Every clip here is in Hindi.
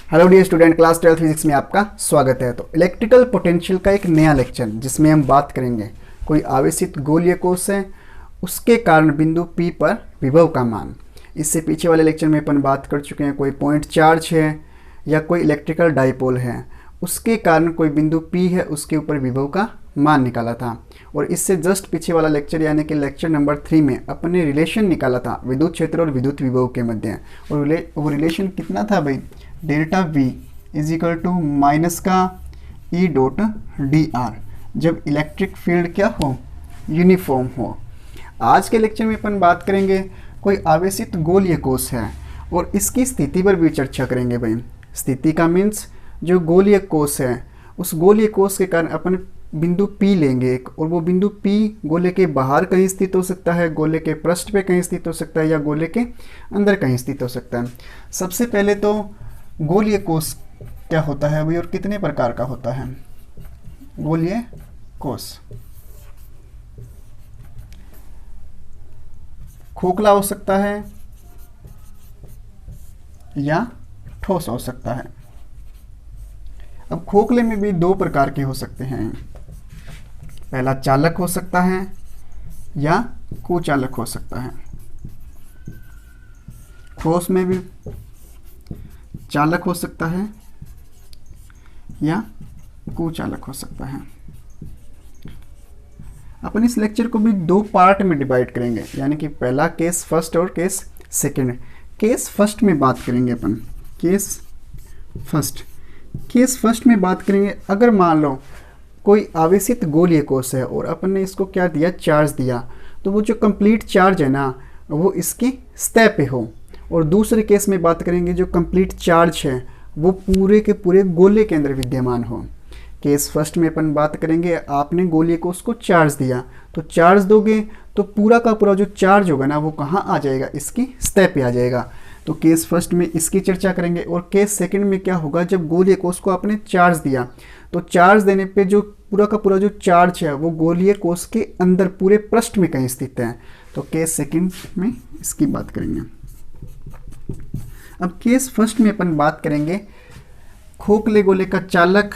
Hello dear student, class 12 physics में आपका स्वागत है। तो इलेक्ट्रिकल पोटेंशियल का एक नया लेक्चर जिसमें हम बात करेंगे कोई आवेशित गोलीय कोश है, उसके कारण बिंदु P पर विभव का मान। इससे पीछे वाले लेक्चर में अपन बात कर चुके हैं कोई पॉइंट चार्ज है या कोई इलेक्ट्रिकल डाइपोल है, उसके कारण कोई बिंदु P है, उसके ऊपर विभव का मान निकाला था। और इससे जस्ट पीछे वाला लेक्चर यानी कि लेक्चर नंबर 3 में अपने रिलेशन निकाला था विद्युत क्षेत्र और विद्युत विभव के मध्य। और वो रिलेशन कितना था भाई, delta V is equal to minus का E डॉट dr, जब इलेक्ट्रिक फील्ड क्या हो, यूनिफॉर्म हो। आज के लेक्चर में अपन बात करेंगे कोई आवेशित गोलीय कोश है और इसकी स्थिति पर भी चर्चा करेंगे भाई। स्थिति का मीन्स जो गोलीय कोश है, उस गोलीय कोश के कारण अपन बिंदु P लेंगे एक, और वो बिंदु P गोले के बाहर कहीं स्थित हो सकता है, गोले के पृष्ठ पे कहीं स्थित हो सकता है या गोले के अंदर कहीं स्थित हो सकता है। सबसे पहले तो गोलीय कोश क्या होता है भाई और कितने प्रकार का होता है। गोलीय कोश खोखला हो सकता है या ठोस हो सकता है। अब खोखले में भी दो प्रकार के हो सकते हैं, पहला चालक हो सकता है या कुचालक हो सकता है। ठोस में भी चालक हो सकता है या कुचालक हो सकता है। अपन इस लेक्चर को भी दो पार्ट में डिवाइड करेंगे, यानी कि पहला केस फर्स्ट और केस सेकंड। केस फर्स्ट में बात करेंगे अपन, केस फर्स्ट में बात करेंगे। अगर मान लो कोई आवेशित गोलीय कोश है और अपन ने इसको क्या दिया, चार्ज दिया, तो वो जो कंप्लीट चार्ज है ना वो इसकी सतह पे हो। और दूसरे केस में बात करेंगे जो कंप्लीट चार्ज है वो पूरे के पूरे गोले के अंदर विद्यमान हो। केस फर्स्ट में अपन बात करेंगे आपने गोलीय कोश को चार्ज दिया, तो चार्ज दोगे तो पूरा का पूरा जो चार्ज होगा ना वो कहाँ आ जाएगा, इसकी सतह पे आ जाएगा। तो केस फर्स्ट में इसकी चर्चा करेंगे। और केस सेकंड में क्या होगा, जब गोलीय कोश को आपने चार्ज दिया तो चार्ज देने पे जो पूरा का पूरा जो चार्ज है वो गोलीय कोश के अंदर पूरे पृष्ठ में कहीं स्थित है। तो केस सेकंड में इसकी बात करेंगे। अब केस फर्स्ट में अपन बात करेंगे खोखले गोले का चालक,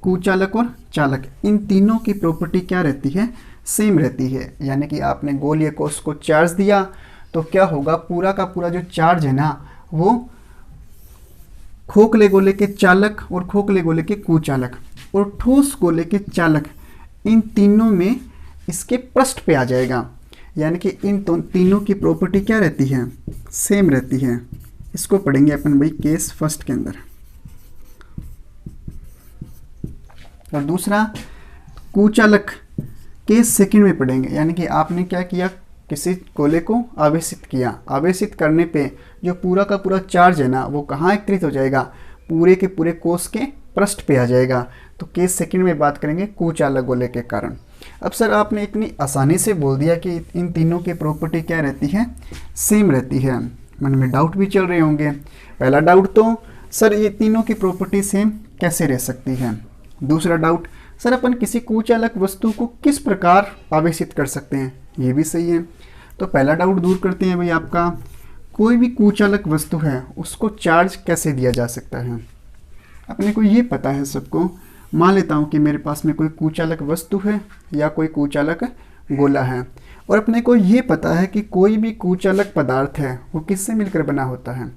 कुचालक और चालक, इन तीनों की प्रॉपर्टी क्या रहती है, सेम रहती है। यानी कि आपने गोलीय कोश को चार्ज दिया तो क्या होगा, पूरा का पूरा जो चार्ज है ना वो खोखले गोले के चालक और खोखले गोले के कुचालक और ठोस गोले के चालक, इन तीनों में इसके पृष्ठ पे आ जाएगा। यानी कि इन तीनों की प्रॉपर्टी क्या रहती है, सेम रहती है। इसको पढ़ेंगे अपन भाई केस फर्स्ट के अंदर। और दूसरा कुचालक केस सेकंड में पढ़ेंगे। यानी कि आपने क्या किया, किसी गोले को आवेशित किया, आवेशित करने पे जो पूरा का पूरा चार्ज है ना वो कहाँ एकत्रित हो जाएगा, पूरे के पूरे कोश के पृष्ठ पे आ जाएगा। तो केस सेकंड में बात करेंगे कुचालक गोले के कारण। अब सर आपने इतनी आसानी से बोल दिया कि इन तीनों की प्रॉपर्टी क्या रहती है, सेम रहती है, मन में डाउट भी चल रहे होंगे। पहला डाउट तो सर ये तीनों की प्रॉपर्टी सेम कैसे रह सकती है। दूसरा डाउट, सर अपन किसी कुचालक वस्तु को किस प्रकार आवेशित कर सकते हैं, ये भी सही है। तो पहला डाउट दूर करते हैं भाई आपका, कोई भी कुचालक वस्तु है उसको चार्ज कैसे दिया जा सकता है। अपने को ये पता है सबको, मान लेता हूँ कि मेरे पास में कोई कुचालक वस्तु है या कोई कुचालक गोला है, और अपने को ये पता है कि कोई भी कुचालक पदार्थ है वो किससे मिलकर बना होता है,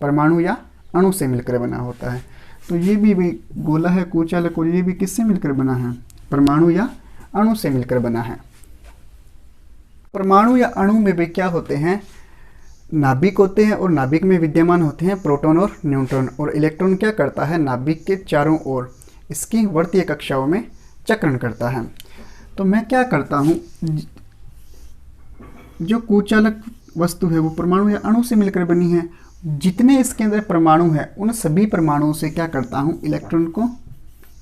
परमाणु या अणु से मिलकर बना होता है। तो ये भी गोला है कुचालक और ये भी किससे मिलकर बना है, परमाणु या अणु से मिलकर बना है। परमाणु या अणु में भी क्या होते हैं, नाभिक होते हैं और नाभिक में विद्यमान होते हैं प्रोटॉन और न्यूट्रॉन। और इलेक्ट्रॉन क्या करता है, नाभिक के चारों ओर इसकी वर्तीय कक्षाओं में चक्रण करता है। तो मैं क्या करता हूँ, जो कुचालक वस्तु है वो परमाणु या अणु से मिलकर बनी है, जितने इसके अंदर परमाणु है उन सभी परमाणुओं से क्या करता हूँ, इलेक्ट्रॉन को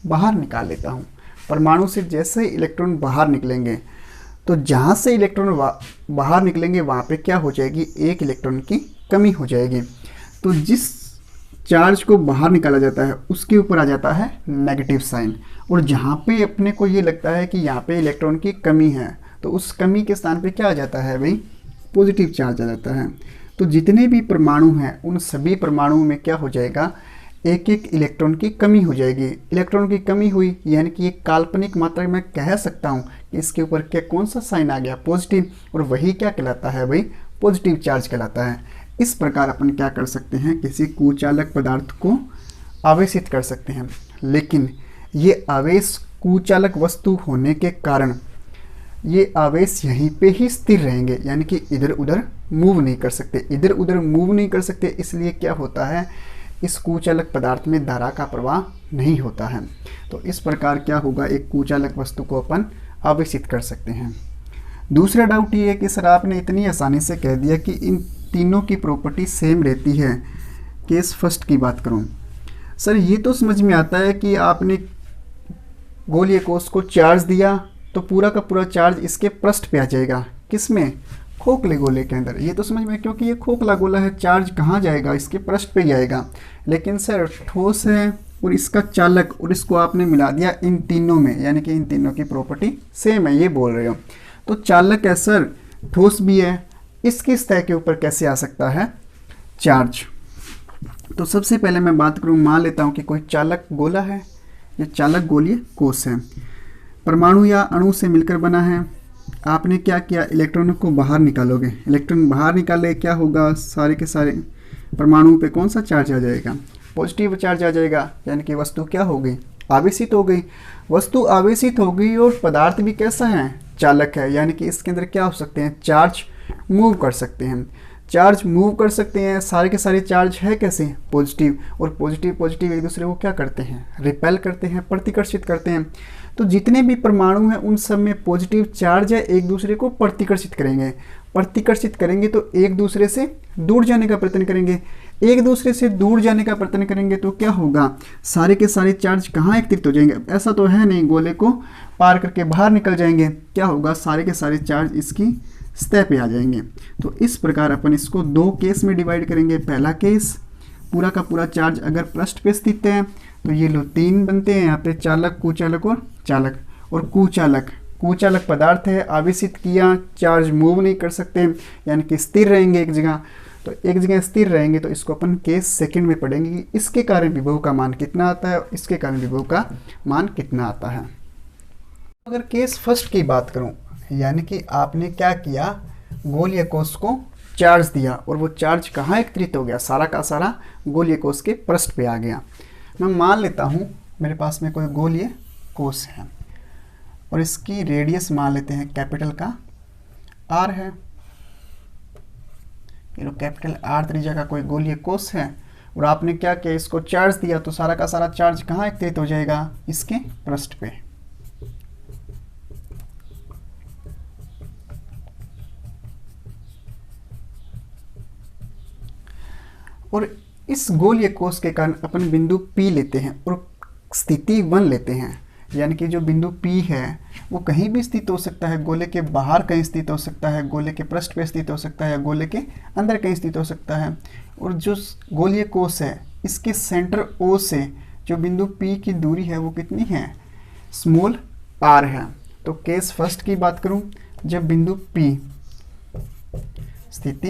बाहर निकाल लेता हूँ। परमाणु से जैसे इलेक्ट्रॉन बाहर निकलेंगे तो जहाँ से इलेक्ट्रॉन बाहर निकलेंगे वहाँ पे क्या हो जाएगी, एक इलेक्ट्रॉन की कमी हो जाएगी। तो जिस चार्ज को बाहर निकाला जाता है उसके ऊपर आ जाता है नेगेटिव साइन, और जहाँ पे अपने को ये लगता है कि यहाँ पे इलेक्ट्रॉन की कमी है तो उस कमी के स्थान पे क्या आ जाता है भाई, पॉजिटिव चार्ज आ जाता है। तो जितने भी परमाणु हैं उन सभी परमाणुओं में क्या हो जाएगा, एक एक इलेक्ट्रॉन की कमी हो जाएगी। इलेक्ट्रॉन की कमी हुई यानी कि एक काल्पनिक मात्रा मैं कह सकता हूँ कि इसके ऊपर क्या कौन सा साइन आ गया, पॉजिटिव, और वही क्या कहलाता है भाई, पॉजिटिव चार्ज कहलाता है। इस प्रकार अपन क्या कर सकते हैं, किसी कुचालक पदार्थ को आवेशित कर सकते हैं। लेकिन ये आवेश कुचालक वस्तु होने के कारण ये आवेश यहीं पे ही स्थिर रहेंगे, यानी कि इधर उधर मूव नहीं कर सकते। इधर उधर मूव नहीं कर सकते इसलिए क्या होता है, इस कुचालक पदार्थ में धारा का प्रवाह नहीं होता है। तो इस प्रकार क्या होगा, एक कुचालक वस्तु को अपन आवेशित कर सकते हैं। दूसरा डाउट ये है कि सर आपने इतनी आसानी से कह दिया कि इन तीनों की प्रॉपर्टी सेम रहती है। केस फर्स्ट की बात करूं, सर ये तो समझ में आता है कि आपने गोलीय कोष को चार्ज दिया तो पूरा का पूरा चार्ज इसके पृष्ठ पे आ जाएगा, किसमें, खोखले गोले के अंदर। ये तो समझ में, क्योंकि ये खोखला गोला है, चार्ज कहाँ जाएगा, इसके पृष्ठ पे जाएगा। लेकिन सर ठोस है और इसका चालक, और इसको आपने मिला दिया इन तीनों में, यानी कि इन तीनों की प्रॉपर्टी सेम है, ये बोल रहे हो। तो चालक है सर, ठोस भी है, इसकी सतह के ऊपर कैसे आ सकता है चार्ज। तो सबसे पहले मैं बात करूँ, मान लेता हूँ कि कोई चालक गोला है, ये चालक गोलीय कोष है, परमाणु या अणु से मिलकर बना है। आपने क्या किया, इलेक्ट्रॉनों को बाहर निकालोगे, इलेक्ट्रॉन बाहर निकाले क्या होगा, सारे के सारे परमाणु पे कौन सा चार्ज आ जाएगा, पॉजिटिव चार्ज आ जाएगा, यानी कि वस्तु क्या हो गई, आवेशित हो गई। वस्तु आवेशित हो गई और पदार्थ भी कैसा है, चालक है, यानी कि इसके अंदर क्या हो सकते हैं, चार्ज मूव कर सकते हैं, चार्ज मूव कर सकते हैं। सारे के सारे चार्ज है कैसे, पॉजिटिव, और पॉजिटिव पॉजिटिव एक दूसरे को क्या करते हैं, रिपेल करते हैं, प्रतिकर्षित करते हैं। तो जितने भी परमाणु हैं उन सब में पॉजिटिव चार्ज है, एक दूसरे को प्रतिकर्षित करेंगे। प्रतिकर्षित करेंगे तो एक दूसरे से दूर जाने का प्रयत्न करेंगे, एक दूसरे से दूर जाने का प्रयत्न करेंगे तो क्या होगा, सारे के सारे चार्ज कहाँ एकत्रित हो जाएंगे, ऐसा तो है नहीं, गोले को पार करके बाहर निकल जाएंगे। क्या होगा, सारे के सारे चार्ज इसकी सतह पे आ जाएंगे। तो इस प्रकार अपन इसको दो केस में डिवाइड करेंगे। पहला केस, पूरा का पूरा चार्ज अगर पृष्ठ पे स्थित है तो ये लो तीन बनते हैं यहाँ पे, चालक, कुचालक और चालक। और कुचालक, कुचालक पदार्थ है, आवेशित किया, चार्ज मूव नहीं कर सकते, यानी कि स्थिर रहेंगे एक जगह। तो एक जगह स्थिर रहेंगे तो इसको अपन केस सेकंड में पढ़ेंगे कि इसके कारण विभव का मान कितना आता है और इसके कारण विभव का मान कितना आता है। अगर केस फर्स्ट की बात करूं, यानी कि आपने क्या किया, गोलीय कोष को चार्ज दिया और वो चार्ज कहाँ एकत्रित हो गया, सारा का सारा गोलीय कोष के पृष्ठ पे आ गया। मैं मान लेता हूँ मेरे पास में कोई गोलीय कोष है और इसकी रेडियस मान लेते हैं कैपिटल का आर है, ये लो कैपिटल आर त्रिज्या का कोई गोलीय कोष है, और आपने क्या किया, इसको चार्ज दिया तो सारा का सारा चार्ज कहाँ एकत्रित हो जाएगा, इसके पृष्ठ पे। और इस गोलीय कोष के कारण अपन बिंदु P लेते हैं और स्थिति 1 लेते हैं, यानी कि जो बिंदु P है वो कहीं भी स्थित हो सकता है, गोले के बाहर कहीं स्थित हो सकता है, गोले के पृष्ठ पे स्थित हो सकता है, या गोले के अंदर कहीं स्थित हो सकता है। और जो गोलीय कोष है इसके सेंटर O से जो बिंदु P की दूरी है वो कितनी है, स्मॉल r है। तो केस फर्स्ट की बात करूं, जब बिंदु P स्थिति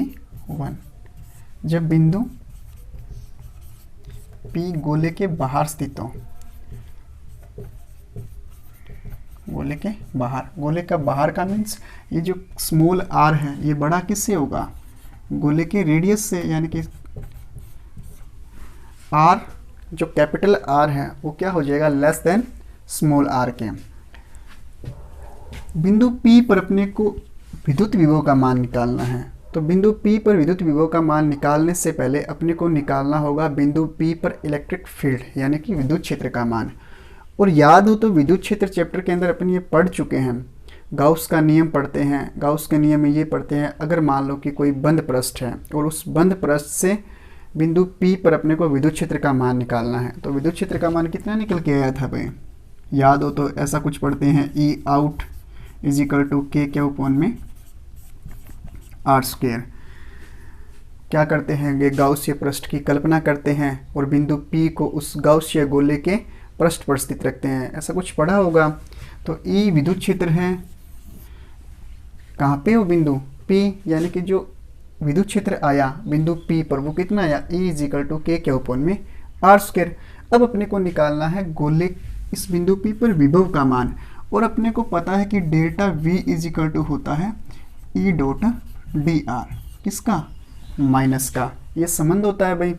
1, जब बिंदु P गोले के बाहर स्थित हो, गोले के बाहर, गोले का बाहर का मीन्स ये जो स्मॉल r है ये बड़ा किससे होगा, गोले के रेडियस से, यानी कि r जो कैपिटल R है वो क्या हो जाएगा, लेस देन स्मॉल r के। बिंदु P पर अपने को विद्युत विभव का मान निकालना है, तो बिंदु P पर विद्युत विभव का मान निकालने से पहले अपने को निकालना होगा बिंदु P पर इलेक्ट्रिक फील्ड, यानी कि विद्युत क्षेत्र का मान। और याद हो तो विद्युत क्षेत्र चैप्टर के अंदर अपन ये पढ़ चुके हैं, गाउस का नियम पढ़ते हैं, गाउस के नियम में ये पढ़ते हैं, अगर मान लो कि कोई बंद पृष्ठ है और उस बंद पृष्ठ से बिंदु P पर अपने को विद्युत क्षेत्र का मान निकालना है, तो विद्युत क्षेत्र का मान कितना निकल के आया था भाई, याद हो तो ऐसा कुछ पढ़ते हैं, E out is equal to K upon में R स्क्वायर। क्या करते हैं, ये गाउसीय पृष्ठ की कल्पना करते हैं और बिंदु P को उस गाउसीय गोले के पृष्ठ पर स्थित रखते हैं, ऐसा कुछ पढ़ा होगा। तो E विद्युत क्षेत्र है, कहाँ पे हो, बिंदु P, यानी कि जो विद्युत क्षेत्र आया बिंदु P पर वो कितना आया, E is equal to K upon में आर स्क्वायर। अब अपने को निकालना है गोले इस बिंदु P पर विभव का मान, और अपने को पता है कि delta V is equal to होता है E डॉट डी आर, किसका, माइनस का। ये संबंध होता है भाई।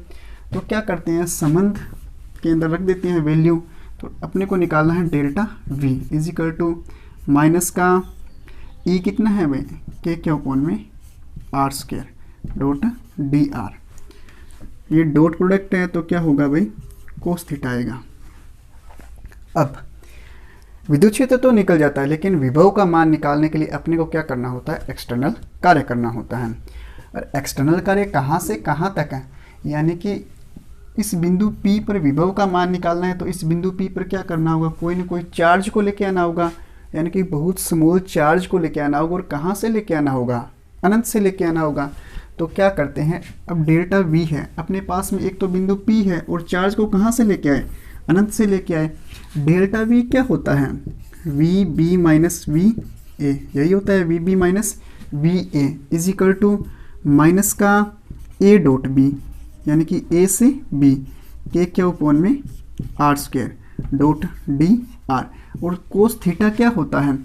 तो क्या करते हैं, संबंध के अंदर रख देते हैं वैल्यू। तो अपने को निकालना है delta V is equal to minus का E कितना है भाई, के क्या कोण में are square dot D R. ये डॉट प्रोडक्ट है तो क्या होगा भाई, कोस थीटा आएगा। अब विद्युत क्षेत्र तो निकल जाता है, लेकिन विभव का मान निकालने के लिए अपने को क्या करना होता है, एक्सटर्नल कार्य करना होता है। और एक्सटर्नल कार्य कहाँ से कहाँ तक है, यानी कि इस बिंदु P पर विभव का मान निकालना है तो इस बिंदु P पर क्या करना होगा, कोई ना कोई चार्ज को लेके आना होगा, यानी कि बहुत स्मॉल चार्ज को लेके आना होगा। और कहाँ से लेके आना होगा, अनंत से लेके आना होगा। तो क्या करते हैं, अब डेल्टा V है अपने पास में, एक तो बिंदु P है और चार्ज को कहाँ से लेके आए, अनंत से लेके आए। डेल्टा V क्या होता है, V B minus V A, यही होता है V B minus V A is equal to minus का ए डॉट बी, यानी कि ए से बी के क्या उपवन में are square dot D R. और कोस थीटा क्या होता है,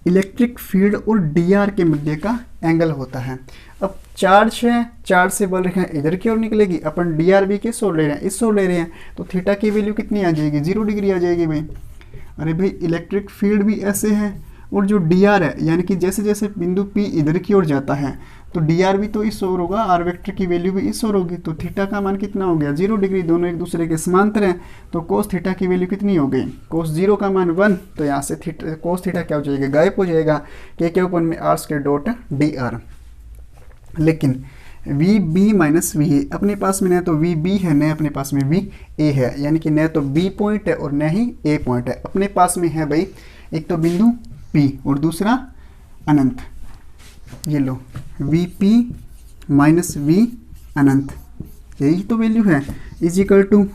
इलेक्ट्रिक फील्ड और डी आर के मध्य का एंगल होता है। अब चार्ज है, चार्ज से बल रेखा इधर की ओर निकलेगी, अपन डी आर भी किस ओर ले रहे हैं, इस ओर ले रहे हैं, तो थीटा की वैल्यू कितनी आ जाएगी, 0 डिग्री आ जाएगी भाई। अरे भाई इलेक्ट्रिक फील्ड भी ऐसे है, और जो डी आर है, यानी कि जैसे जैसे बिंदु P इधर की ओर जाता है तो डी आर भी तो इस ओर होगा, आर वेक्टर की वैल्यू भी इस ओर होगी। तो थीटा का मान कितना हो गया, 0 डिग्री, दोनों एक दूसरे के समांतर हैं। तो कोस थीटा की वैल्यू कितनी हो गई, कोस 0 का मान 1, तो यहाँ से कोस थीटा क्या हो जाएगा, गायब हो जाएगा, के ऊपर में are square dot D r. लेकिन V B minus V A अपने पास में न तो वी बी है न अपने पास में वी ए है, यानी कि न तो बी पॉइंट है और न ही ए पॉइंट है। अपने पास में है भाई एक तो बिंदु P और दूसरा अनंत। ये लो वी पी माइनस वी अनंत, यही तो वैल्यू है, इज इक्वल टू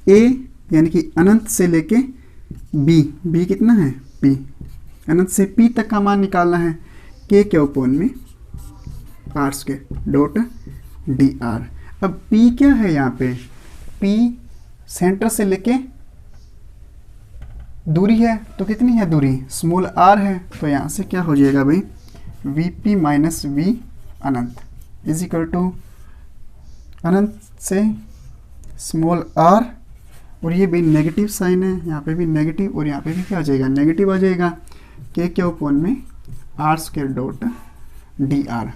ए, यानी कि अनंत से लेके बी कितना है P, अनंत से P तक का मान निकालना है, के क्या उपवन में are square dot D R. अब P क्या है यहाँ पे, P सेंटर से लेके दूरी है, तो कितनी है दूरी, स्मॉल r है। तो यहाँ से क्या हो जाएगा भाई, वी पी माइनस वी अनंत इज इक्वल टू अनंत से स्मॉल r, और ये भी नेगेटिव साइन है, यहाँ पे भी नेगेटिव और यहाँ पे भी क्या आ जाएगा, नेगेटिव आ जाएगा, के क्या उपवन में are square dot D r.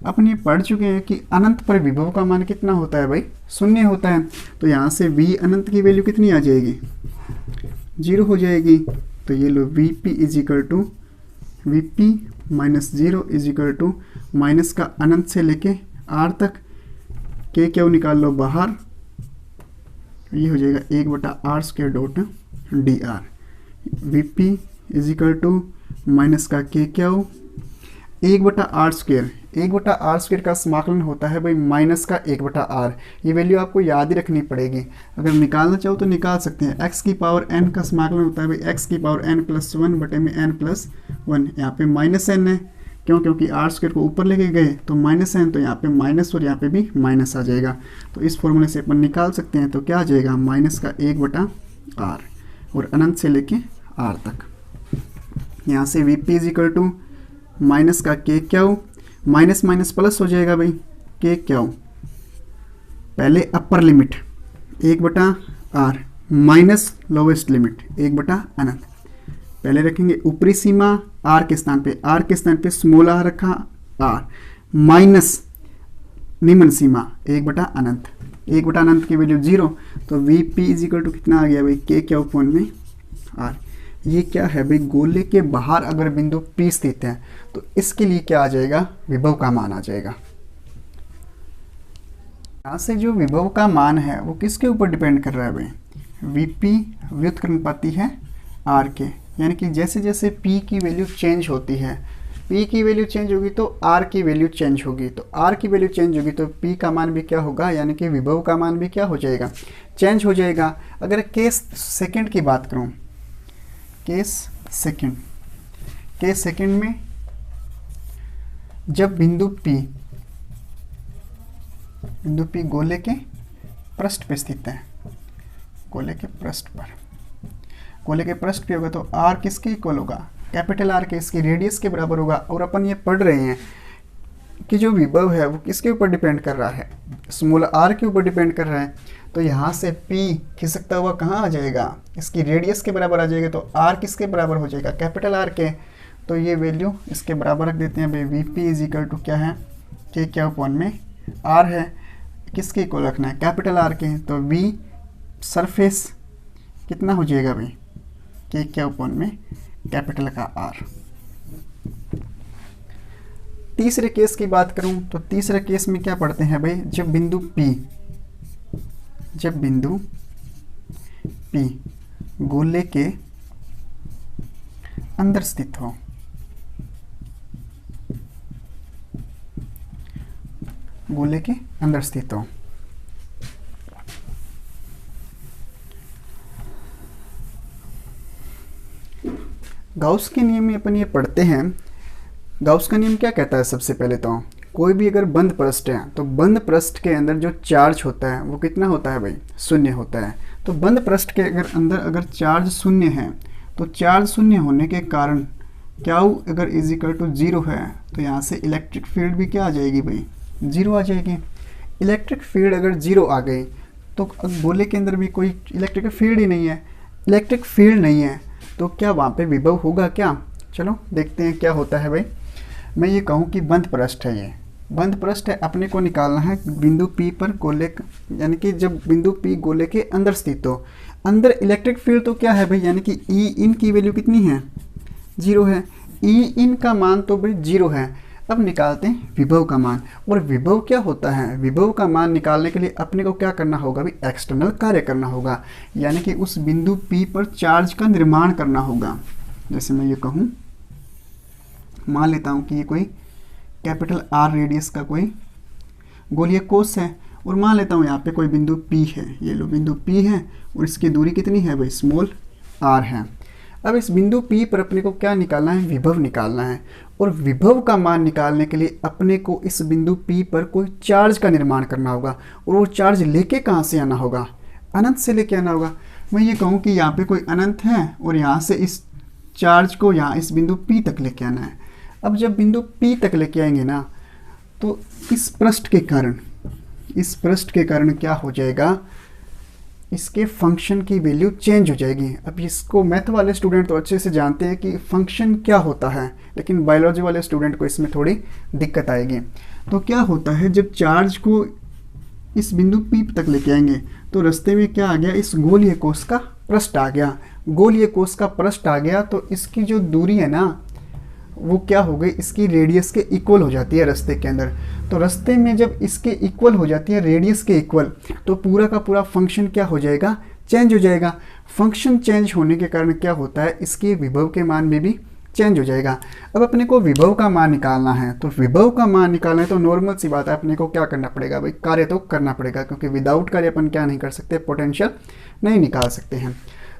अपन ये पढ़ चुके हैं कि अनंत पर विभव का मान कितना होता है भाई, 0 होता है। तो यहाँ से v अनंत की वैल्यू कितनी आ जाएगी, 0 हो जाएगी। तो ये लो V P is equal to V P minus 0 is equal to minus का अनंत से लेके r तक, के क्या निकाल लो बाहर, ये हो जाएगा 1/r square dot D R. V P is equal to minus का के क्या 1/r स्क्वायर, 1/r स्क्वायर का समाकलन होता है भाई माइनस का 1/r। ये वैल्यू आपको याद ही रखनी पड़ेगी, अगर निकालना चाहो तो निकाल सकते हैं। x की पावर n का समाकलन होता है भाई x की पावर n प्लस 1 बटे में n प्लस 1। यहाँ पे माइनस n है, क्यों, क्योंकि r स्क्वायर को ऊपर लेके गए तो माइनस n, तो यहाँ पे माइनस और यहाँ पे भी माइनस आ जाएगा। तो इस फॉर्मूले से अपन निकाल सकते हैं। तो क्या आ जाएगा, माइनस का 1/r और अनंत से लेके r तक। यहाँ से V P is equal to minus का के क्या हो, माइनस माइनस प्लस हो जाएगा भाई, के क्या हो, पहले upper limit 1/r minus lowest limit 1/अनंत। पहले रखेंगे ऊपरी सीमा r के स्थान पे, r के स्थान पे स्मॉल r रखा r, माइनस निम्न सीमा 1/अनंत, 1/अनंत की वैल्यू 0। तो V P is equal to कितना आ गया भाई, के क्या उपवन में r। ये क्या है भाई, गोले के बाहर अगर बिंदु P स्थित है तो इसके लिए क्या आ जाएगा, विभव का मान आ जाएगा। यहाँ से जो विभव का मान है वो किसके ऊपर डिपेंड कर रहा है भाई, Vp व्युत्क्रमानुपाती है R के, यानी कि जैसे जैसे P की वैल्यू चेंज होती है, P की वैल्यू चेंज होगी तो R की वैल्यू चेंज होगी, तो R की वैल्यू चेंज होगी तो P का मान भी क्या होगा, यानी कि विभव का मान भी क्या हो जाएगा, चेंज हो जाएगा। अगर केस सेकंड की बात करूँ, केस सेकंड में जब बिंदु P गोले के पृष्ठ पे स्थित है, गोले के पृष्ठ पर, गोले के पृष्ठ पे होगा तो आर किसके इक्वल होगा, कैपिटल आर के, इसकी रेडियस के बराबर होगा। और अपन ये पढ़ रहे हैं कि जो विभव है वो किसके ऊपर डिपेंड कर रहा है, स्मॉल आर के ऊपर डिपेंड कर रहा है। तो यहाँ से P खिसकता हुआ कहाँ आ जाएगा, इसकी रेडियस के बराबर आ जाएगा। तो R किसके बराबर हो जाएगा, कैपिटल R के। तो ये वैल्यू इसके बराबर रख देते हैं भाई, VP इज इक्वल टू क्या है, K क्या अपॉन में R है, किसके इक्वल रखना है, कैपिटल R के। तो V सरफेस कितना हो जाएगा भाई, K क्या अपॉन में कैपिटल का R। तीसरे केस की बात करूं तो तीसरे केस में क्या पढ़ते हैं भाई, जब बिंदु P गोले के अंदर स्थित हो, गोले के अंदर स्थित हो। गाउस के नियम में अपन ये पढ़ते हैं, गाउस का नियम क्या कहता है, सबसे पहले तो कोई भी अगर बंद पृष्ठ है तो बंद पृष्ठ के अंदर जो चार्ज होता है वो कितना होता है भाई, शून्य होता है। तो बंद पृष्ठ के अंदर अगर चार्ज शून्य है तो चार्ज शून्य होने के कारण क्यू अगर इज इक्वल टू 0 है तो यहाँ से इलेक्ट्रिक फील्ड भी क्या आ जाएगी भाई, 0 आ जाएगी। इलेक्ट्रिक फील्ड अगर 0 आ गई तो गोले के अंदर भी कोई इलेक्ट्रिक फील्ड ही नहीं है, इलेक्ट्रिक फील्ड नहीं है तो क्या वहाँ पे विभव होगा क्या। चलो देखते हैं क्या होता है भाई। मैं ये कहूँ कि बंद पृष्ठ है, ये बंद पृष्ठ है, अपने को निकालना है बिंदु P पर गोले, यानी कि जब बिंदु P गोले के अंदर स्थित हो, अंदर इलेक्ट्रिक फील्ड तो क्या है भाई, यानी कि E इन की वैल्यू कितनी है, 0 है। E इन का मान तो भाई 0 है। अब निकालते हैं विभव का मान। और विभव क्या होता है, विभव का मान निकालने के लिए अपने को क्या करना होगा भाई, एक्सटर्नल कार्य करना होगा, यानी कि उस बिंदु P पर चार्ज का निर्माण करना होगा। जैसे मैं ये कहूँ, मान लेता हूँ कि ये कोई कैपिटल R रेडियस का कोई गोलीय कोश है, और मान लेता हूँ यहाँ पे कोई बिंदु P है, ये लो बिंदु P है और इसकी दूरी कितनी है भाई, स्मॉल r है। अब इस बिंदु P पर अपने को क्या निकालना है, विभव निकालना है। और विभव का मान निकालने के लिए अपने को इस बिंदु P पर कोई चार्ज का निर्माण करना होगा, और वो चार्ज लेके कहाँ से आना होगा, अनंत से लेके आना होगा। मैं ये कहूँ कि यहाँ पे कोई अनंत है और यहाँ से इस चार्ज को यहाँ इस बिंदु P तक लेके आना है। अब जब बिंदु P तक लेके आएंगे ना, तो इस पृष्ठ के कारण क्या हो जाएगा, इसके फंक्शन की वैल्यू चेंज हो जाएगी। अब इसको मैथ वाले स्टूडेंट तो अच्छे से जानते हैं कि फंक्शन क्या होता है, लेकिन बायोलॉजी वाले स्टूडेंट को इसमें थोड़ी दिक्कत आएगी। तो क्या होता है, जब चार्ज को इस बिंदु P तक लेके आएंगे तो रास्ते में क्या आ गया, इस गोलीय कोश का पृष्ठ आ गया। गोलीय कोश का पृष्ठ आ गया तो इसकी जो दूरी है ना, वो क्या हो गई, इसकी रेडियस के इक्वल हो जाती है रास्ते के अंदर। तो रास्ते में जब इसके इक्वल हो जाती है, रेडियस के इक्वल, तो पूरा का पूरा फंक्शन क्या हो जाएगा, चेंज हो जाएगा। फंक्शन चेंज होने के कारण क्या होता है, इसके विभव के मान में भी चेंज हो जाएगा। अब अपने को विभव का मान निकालना है, तो विभव का मान निकालना है तो नॉर्मल सी बात है, अपने को क्या करना पड़ेगा भाई, कार्य तो करना पड़ेगा, क्योंकि विदाउट कार्य अपन क्या नहीं कर सकते, पोटेंशियल नहीं निकाल सकते हैं।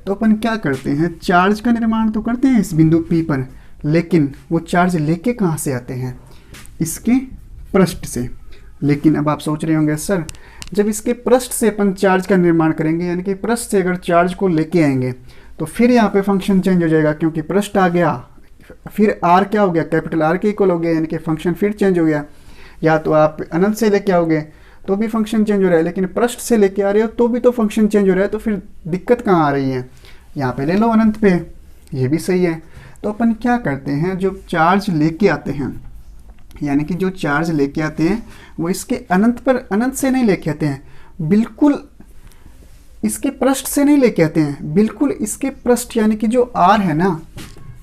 तो अपन क्या करते हैं, चार्ज का निर्माण तो करते हैं इस बिंदु P पर, लेकिन वो चार्ज लेके कहाँ से आते हैं, इसके पृष्ठ से। लेकिन अब आप सोच रहे होंगे सर, जब इसके पृष्ठ से अपन चार्ज का निर्माण करेंगे, यानी कि पृष्ठ से अगर चार्ज को लेके आएंगे तो फिर यहाँ पे फंक्शन चेंज हो जाएगा, क्योंकि पृष्ठ आ गया, फिर R क्या हो गया, कैपिटल R के इक्वल हो गया, यानी कि फंक्शन फिर चेंज हो गया। या तो आप अनंत से लेके आओगे तो भी फंक्शन चेंज हो रहा है, लेकिन पृष्ठ से लेके आ रहे हो तो भी तो फंक्शन चेंज हो रहा है। तो फिर दिक्कत कहाँ आ रही है, यहाँ पे ले लो अनंत पे, ये भी सही है। तो अपन क्या करते हैं, जो चार्ज लेके आते हैं, यानी कि जो चार्ज लेके आते हैं वो इसके अनंत पर, अनंत से नहीं लेके आते हैं, बिल्कुल इसके पृष्ठ से नहीं लेके आते हैं, बिल्कुल इसके पृष्ठ, यानी कि जो R है ना,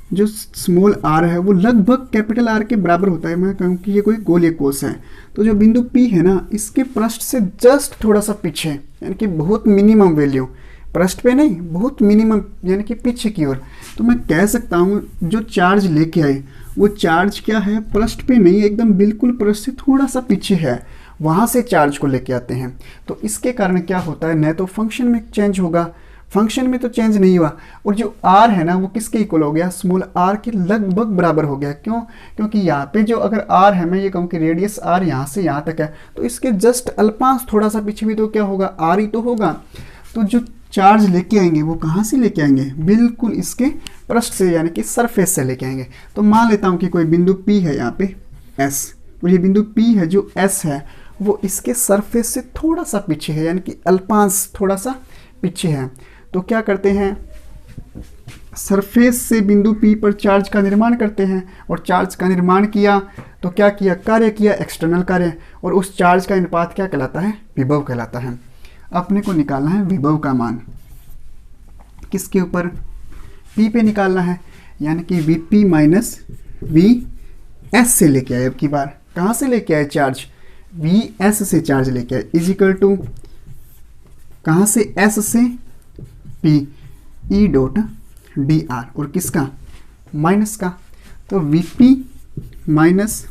जो स्मॉल r है वो लगभग कैपिटल R के बराबर होता है। मैं कहूँ कि ये कोई गोलीय कोश है, तो जो बिंदु P है ना, इसके पृष्ठ से जस्ट थोड़ा सा पीछे, यानी कि बहुत मिनिमम वैल्यू, पृष्ठ पे नहीं, बहुत मिनिमम, यानी कि पीछे की ओर। तो मैं कह सकता हूँ जो चार्ज लेके आए वो चार्ज क्या है, पृष्ठ पे नहीं, एकदम बिल्कुल पृष्ठ से थोड़ा सा पीछे है, वहाँ से चार्ज को लेके आते हैं। तो इसके कारण क्या होता है, न तो फंक्शन में चेंज होगा, फंक्शन में तो चेंज नहीं हुआ, और जो R है ना वो किसके इक्वल हो गया, स्मॉल r के लगभग बराबर हो गया। क्यों, क्योंकि यहाँ पे जो अगर R है, मैं ये कहूँ कि रेडियस R यहाँ से यहाँ तक है, तो इसके जस्ट अल्पांश थोड़ा सा पीछे भी तो क्या होगा, R ही तो होगा। तो जो चार्ज लेके आएंगे वो कहाँ से लेके आएंगे, बिल्कुल इसके पृष्ठ से यानी कि सरफेस से लेके आएंगे। तो मान लेता हूँ कि कोई बिंदु P है यहाँ पे S, और ये बिंदु P है जो S है वो इसके सरफेस से थोड़ा सा पीछे है, यानी कि अल्पांश थोड़ा सा पीछे है। तो क्या करते हैं, सरफेस से बिंदु P पर चार्ज का निर्माण करते हैं, और चार्ज का निर्माण किया तो क्या किया, कार्य किया, एक्सटर्नल कार्य, और उस चार्ज का अनुपात क्या कहलाता है, विभव कहलाता है। अपने को निकालना है विभव का मान, किसके ऊपर, P पे निकालना है, यानी कि Vp माइनस Vs से लेके आए। अब की बार कहाँ से लेके आए, चार्ज Vs से चार्ज लेके आए, इज इक्वल टू कहाँ से, S से P E डॉट dr, और किसका, माइनस का। तो Vp minus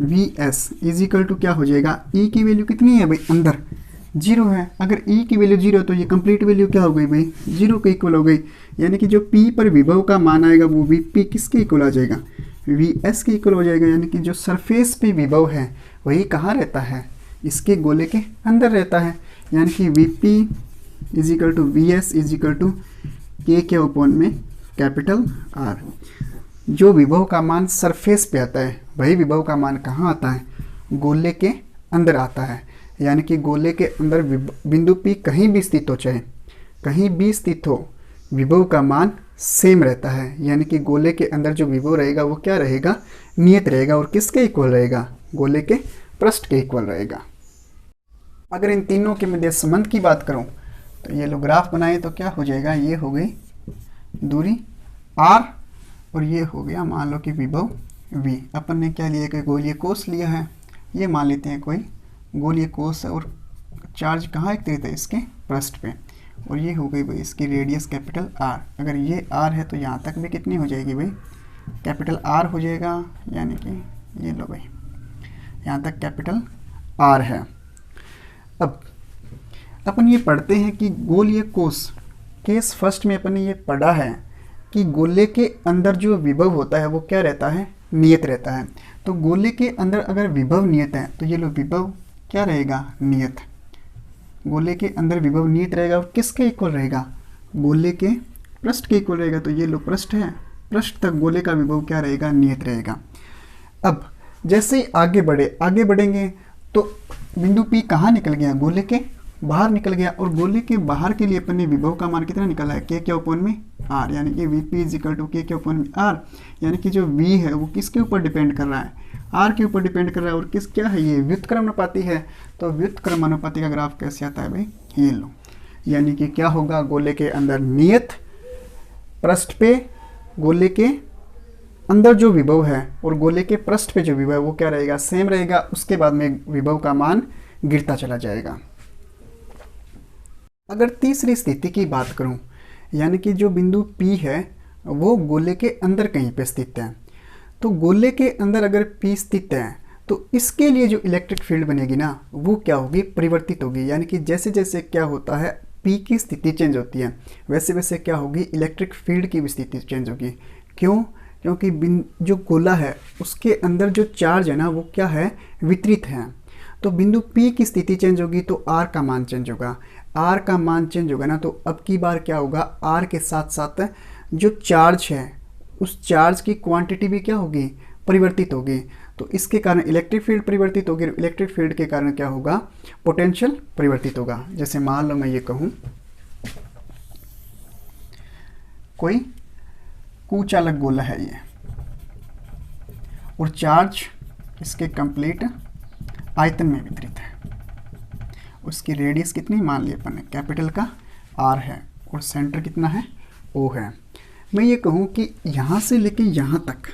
Vs is equal to क्या हो जाएगा, E की वैल्यू कितनी है भाई, अंदर 0 है। अगर E की वैल्यू 0 तो ये कंप्लीट वैल्यू क्या हो गई भाई, 0 के इक्वल हो गई। यानी कि जो P पर विभव का मान आएगा वो Vp किसके इक्वल आ जाएगा, Vs के इक्वल हो जाएगा। यानी कि जो सरफेस पे विभव है वही कहाँ रहता है, इसके गोले के अंदर रहता है। यानी कि Vp is equal to Vs is equal to K के अपॉन में कैपिटल R। जो विभव का मान सरफेस पे आता है वही विभव का मान कहाँ आता है, गोले के अंदर आता है। यानी कि गोले के अंदर बिंदु P कहीं भी स्थित हो, चाहे कहीं भी स्थित हो, विभव का मान सेम रहता है। यानी कि गोले के अंदर जो विभव रहेगा वो क्या रहेगा, नियत रहेगा, और किसके इक्वल रहेगा, गोले के पृष्ठ के इक्वल रहेगा। अगर इन तीनों के मध्य संबंध की बात करूं तो ये लो ग्राफ बनाए तो क्या हो जाएगा, ये हो गई दूरी r, और ये हो गया मान लो कि विभव v। अपन ने क्या लिया, कोई गोलीय कोष लिया है, ये मान लेते हैं कोई गोलीय कोष है, और चार्ज कहाँ एकत्रित है, इसके पृष्ठ पे, और ये हो गई भाई इसकी रेडियस कैपिटल R। अगर ये R है तो यहाँ तक भी कितनी हो जाएगी भाई, कैपिटल R हो जाएगा। यानी कि ये लो भाई यहाँ तक कैपिटल R है। अब अपन ये पढ़ते हैं कि गोलीय कोष, केस फर्स्ट में अपन ने ये पढ़ा है कि गोले के अंदर जो विभव होता है वो क्या रहता है, नियत रहता है। तो गोले के अंदर अगर विभव नियत है तो ये लो विभव क्या रहेगा, नियत। गोले के अंदर विभव नियत रहेगा, और किसके इक्वल रहेगा, गोले के पृष्ठ के इक्वल रहेगा। तो ये लो पृष्ठ है, पृष्ठ तक गोले का विभव क्या रहेगा, नियत रहेगा। अब जैसे ही आगे बढ़ेंगे तो बिंदु P कहाँ निकल गया, गोले के बाहर निकल गया, और गोले के बाहर के लिए अपन ने विभव का मान कितना निकाला है, K के अपॉन में R। यानी कि Vp is equal to K के अपॉन में R। यानी कि जो V है वो किसके ऊपर डिपेंड कर रहा है, R के ऊपर डिपेंड कर रहा है। और किस क्या है, ये व्युत्क्रमानुपाती है। तो व्युत्क्रमानुपाती का ग्राफ कैसे आता है भाई, ये लो। यानी कि क्या होगा, गोले के अंदर नियत, पृष्ठ पे गोले के अंदर जो विभव है और गोले के पृष्ठ पे जो विभव है वो क्या रहेगा, सेम रहेगा। उसके बाद में विभव का मान गिरता चला जाएगा। अगर तीसरी स्थिति की बात करूं, यानी कि जो बिंदु P है वो गोले के अंदर कहीं पे स्थित है, तो गोले के अंदर अगर P स्थित है तो इसके लिए जो इलेक्ट्रिक फील्ड बनेगी ना वो क्या होगी, परिवर्तित होगी। यानी कि जैसे जैसे क्या होता है, P की स्थिति चेंज होती है, वैसे वैसे क्या होगी, इलेक्ट्रिक फील्ड की भी स्थिति चेंज होगी। क्यों, क्योंकि जो गोला है उसके अंदर जो चार्ज है ना वो क्या है, वितरित है। तो बिंदु P की स्थिति चेंज होगी तो R का मान चेंज होगा। R का मान चेंज होगा ना तो अब की बार क्या होगा, R के साथ साथ जो चार्ज है उस चार्ज की क्वांटिटी भी क्या होगी, परिवर्तित होगी। तो इसके कारण इलेक्ट्रिक फील्ड परिवर्तित होगी। इलेक्ट्रिक फील्ड के कारण क्या होगा, पोटेंशियल परिवर्तित होगा। जैसे मान लो मैं ये कहूँ कोई कुचालक गोला है ये, और चार्ज इसके कंप्लीट आयतन में वितरित है। उसकी रेडियस कितनी मान ली अपन ने, कैपिटल का R है, और सेंटर कितना है, O है। मैं ये कहूँ कि यहाँ से लेके यहाँ तक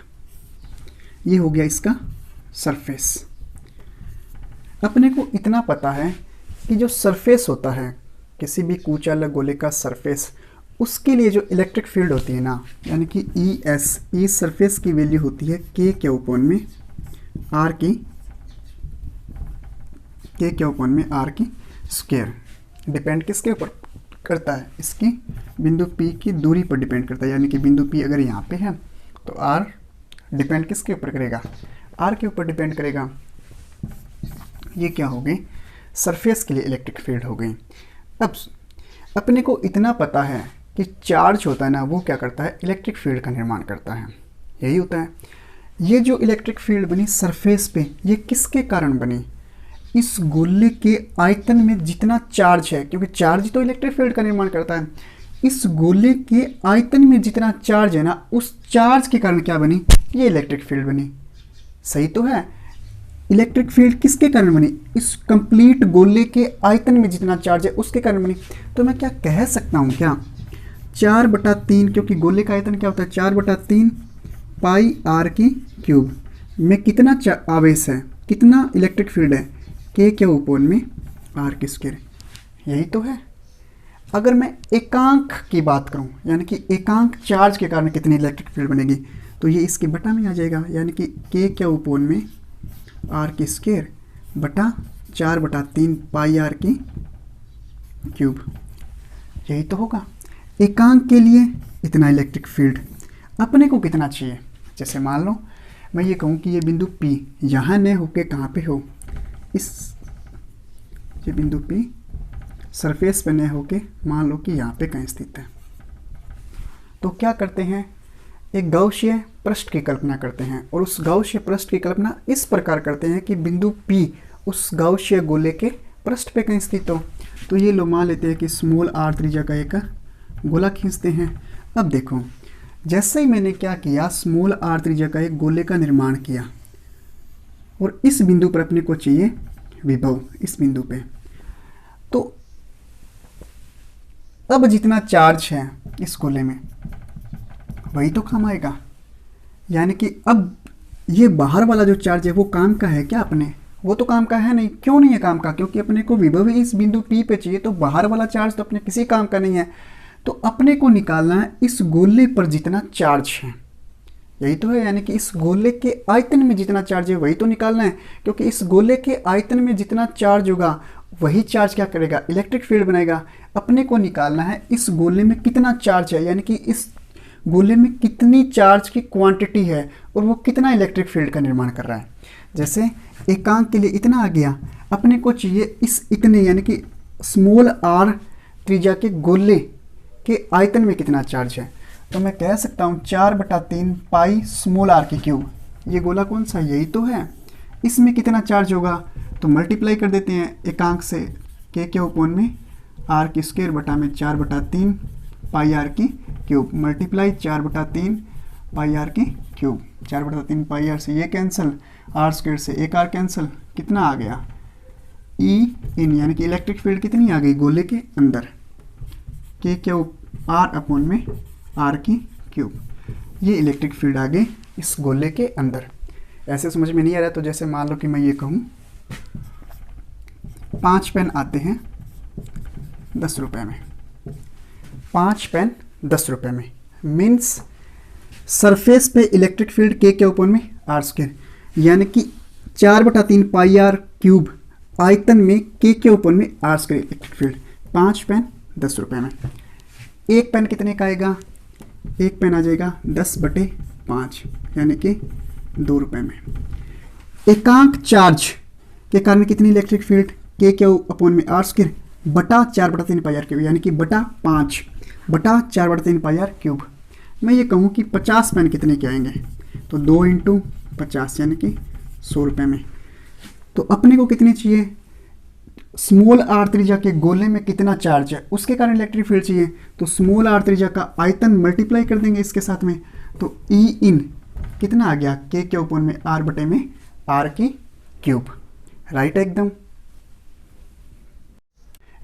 ये हो गया इसका सरफेस। अपने को इतना पता है कि जो सरफेस होता है किसी भी कुचालक गोले का सरफेस, उसके लिए जो इलेक्ट्रिक फील्ड होती है ना, यानी कि ई सरफेस की वैल्यू होती है K के अपॉन में R की, K के अपॉन में R की स्क्वायर। डिपेंड किसके ऊपर करता है, इसकी बिंदु P की दूरी पर डिपेंड करता है। यानी कि बिंदु P अगर यहाँ पे है तो R डिपेंड किसके ऊपर करेगा, R के ऊपर डिपेंड करेगा। ये क्या हो गई, सरफेस के लिए इलेक्ट्रिक फील्ड हो गई। अब अपने को इतना पता है कि चार्ज होता है ना, वो क्या करता है, इलेक्ट्रिक फील्ड का निर्माण करता है, यही होता है। ये जो इलेक्ट्रिक फील्ड बनी सरफेस पे, ये किसके कारण बनी, इस गोले के आयतन में जितना चार्ज है, क्योंकि चार्ज तो इलेक्ट्रिक फील्ड का निर्माण करता है, इस गोले के आयतन में जितना चार्ज है ना, उस चार्ज के कारण क्या बनी, ये इलेक्ट्रिक फील्ड बनी। सही तो है। इलेक्ट्रिक फील्ड किसके कारण बनी, इस कंप्लीट गोले के आयतन में जितना चार्ज है उसके कारण बनी। तो मैं क्या कह सकता हूँ, क्या 4/3, क्योंकि गोले का आयतन क्या होता है 4/3 पाई आर की क्यूब में कितना आवेश है, कितना इलेक्ट्रिक फील्ड है, के क्यू अपॉन में आर की स्क्वायर, यही तो है। अगर मैं एकांक की बात करूं, यानी कि एकांक चार्ज के कारण कितनी इलेक्ट्रिक फील्ड बनेगी, तो ये इसके बटा में आ जाएगा, यानी कि के क्यू अपॉन में आर की स्क्वायर बटा 4/3 पाई आर की क्यूब, यही तो होगा। एकांक के लिए इतना इलेक्ट्रिक फील्ड, अपने को कितना चाहिए, जैसे मान लो मैं ये कहूँ कि ये बिंदु P यहाँ न होके कहाँ पे हो, इस ये बिंदु P सरफेस पे न होके मान लो कि यहाँ पे कहीं स्थित है। तो क्या करते हैं, एक गौसीय पृष्ठ की कल्पना करते हैं, और उस गौसीय पृष्ठ की कल्पना इस प्रकार करते हैं कि बिंदु P उस गौसीय गोले के पृष्ठ पे कहीं स्थित हो। तो ये लो मान लेते हैं कि स्मॉल r त्रिज्या का एक गोला खींचते हैं। अब देखो, जैसे ही मैंने क्या किया, स्मॉल r त्रिज्या का एक गोले का निर्माण किया, और इस बिंदु पर अपने को चाहिए विभव, इस बिंदु पे। तो अब जितना चार्ज है इस गोले में वही तो काम आएगा, यानी कि अब ये बाहर वाला जो चार्ज है वो काम का है क्या अपने, वो तो काम का है नहीं। क्यों नहीं है काम का, क्योंकि अपने को विभव इस बिंदु P पे चाहिए, तो बाहर वाला चार्ज तो अपने किसी काम का नहीं है। तो अपने को निकालना है इस गोले पर जितना चार्ज है, यही तो है, यानी कि इस गोले के आयतन में जितना चार्ज है वही तो निकालना है, क्योंकि इस गोले के आयतन में जितना चार्ज होगा वही चार्ज क्या करेगा, इलेक्ट्रिक फील्ड बनाएगा। अपने को निकालना है इस गोले में कितना चार्ज है, यानी कि इस गोले में कितनी चार्ज की क्वांटिटी है और वो कितना इलेक्ट्रिक फील्ड का निर्माण कर रहा है। जैसे एकांक के लिए इतना आ गया, अपने को चाहिए इस इतने, यानी कि स्मॉल r त्रिज्या के गोले के आयतन में कितना चार्ज है। तो मैं कह सकता हूँ 4/3 पाई स्मॉल r की क्यूब, ये गोला कौन सा, यही तो है। इसमें कितना चार्ज होगा, तो मल्टीप्लाई कर देते हैं एकांक से, के क्यू अपॉन में r की स्क्वायर बटा में 4/3 पाई r की क्यूब, मल्टीप्लाई 4/3 पाई r की क्यूब, 4/3 पाई r से ये कैंसिल, r स्क्वायर से एक r कैंसिल, कितना आ गया E इन, यानी कि इलेक्ट्रिक फील्ड कितनी आ गई गोले के अंदर, के क्यू r अपॉन में r की क्यूब, ये इलेक्ट्रिक फील्ड आ गई इस गोले के अंदर। ऐसे समझ में नहीं आ रहा, तो जैसे मान लो कि मैं ये कहूँ 5 पेन आते हैं 10 रुपये में, 5 पेन 10 रुपये में, मीन्स सरफेस पे इलेक्ट्रिक फील्ड के ऊपर में आर स्क्वायर, यानी कि 4/3 पाई आर क्यूब आयतन में के ऊपर में are square electric field, 5 pen 10 रुपये में। एक पेन कितने का आएगा, एक पेन आ जाएगा 10/5, यानी कि 2 रुपये में। एकांक चार्ज के कारण कितनी इलेक्ट्रिक फील्ड, के क्यू अपॉन में आर स्क्वायर बटा 4/3 पाई आर क्यूब, यानी कि बटा 5 बटा 4/3 पाई आर क्यूब। मैं ये कहूँ कि 50 पेन कितने के आएंगे, तो 2 × 50 यानी कि 100 रुपये में। तो अपने को कितनी चाहिए, स्मॉल r त्रिज्या के गोले में कितना चार्ज है उसके कारण इलेक्ट्रिक फील्ड चाहिए। तो स्मॉल r त्रिज्या का आयतन मल्टीप्लाई कर देंगे इसके साथ में, तो E इन कितना आ गया, के के ऊपर में r बटे में r की क्यूब, राइट एकदम।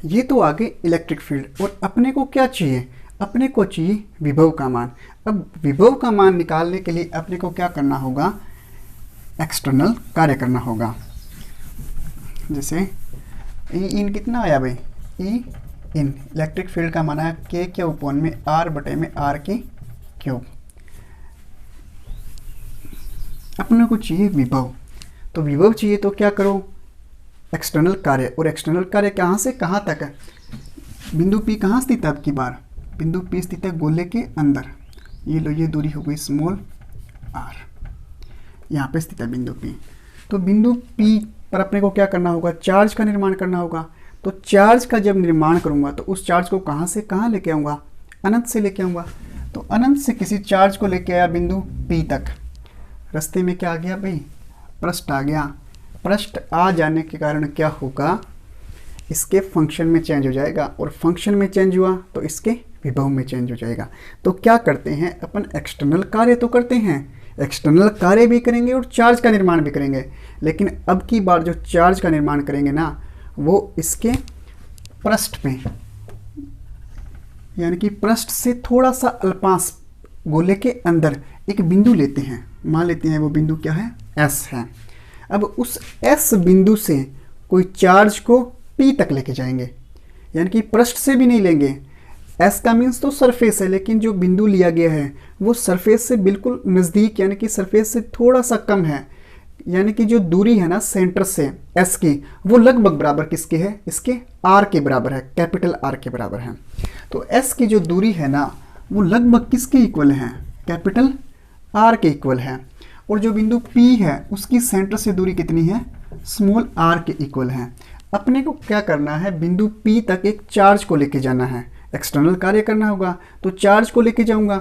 ये तो आगे इलेक्ट्रिक फील्ड, और अपने को क्या चाहिए, अपने को चाहिए विभव का मान। अब विभव का मान निकालने के लिए अपने को क्या करना होगा, एक्सटर्नल कार्य करना होगा। जैसे ई इन कितना आया भाई, ई इन इलेक्ट्रिक फील्ड का मान है के के ऊपर में r बटे में r की क्यूब। अपने को चाहिए विभव, तो विभव चाहिए तो क्या करो, एक्सटर्नल कार्य। और एक्सटर्नल कार्य कहाँ से कहाँ तक है, बिंदु P कहाँ स्थित है, अब की बार बिंदु P स्थित है गोले के अंदर। ये लो, ये दूरी हो गई स्मॉल r, यहाँ पे स्थित है बिंदु P। तो बिंदु P पर अपने को क्या करना होगा, चार्ज का निर्माण करना होगा। तो चार्ज का जब निर्माण करूँगा तो उस चार्ज को कहाँ से कहाँ लेके आऊँगा, अनंत से लेके आऊँगा। तो अनंत से किसी चार्ज को लेके आया बिंदु P तक, रास्ते में क्या आ गया भाई, पृष्ठ आ गया। पृष्ठ आ जाने के कारण क्या होगा, इसके फंक्शन में चेंज हो जाएगा, और फंक्शन में चेंज हुआ तो इसके विभव में चेंज हो जाएगा। तो क्या करते हैं अपन, एक्सटर्नल कार्य तो करते हैं, एक्सटर्नल कार्य भी करेंगे और चार्ज का निर्माण भी करेंगे, लेकिन अब की बार जो चार्ज का निर्माण करेंगे ना, वो इसके पृष्ठ पे, यानी कि पृष्ठ से थोड़ा सा अल्पांश गोले के अंदर एक बिंदु लेते हैं, मान लेते हैं वो बिंदु क्या है, S है। अब उस S बिंदु से कोई चार्ज को P तक लेके जाएंगे, यानी कि पृष्ठ से भी नहीं लेंगे। S का मीन्स तो सरफेस है, लेकिन जो बिंदु लिया गया है वो सरफेस से बिल्कुल नज़दीक, यानी कि सरफेस से थोड़ा सा कम है, यानी कि जो दूरी है ना सेंटर से S की, वो लगभग बराबर किसके है, इसके R के बराबर है, कैपिटल R के बराबर है। तो S की जो दूरी है ना, वो लगभग किसके इक्वल है, कैपिटल R के इक्वल है। और जो बिंदु P है उसकी सेंटर से दूरी कितनी है, स्मॉल r के इक्वल है। अपने को क्या करना है, बिंदु P तक एक चार्ज को लेके जाना है, एक्सटर्नल कार्य करना होगा। तो चार्ज को लेके जाऊंगा,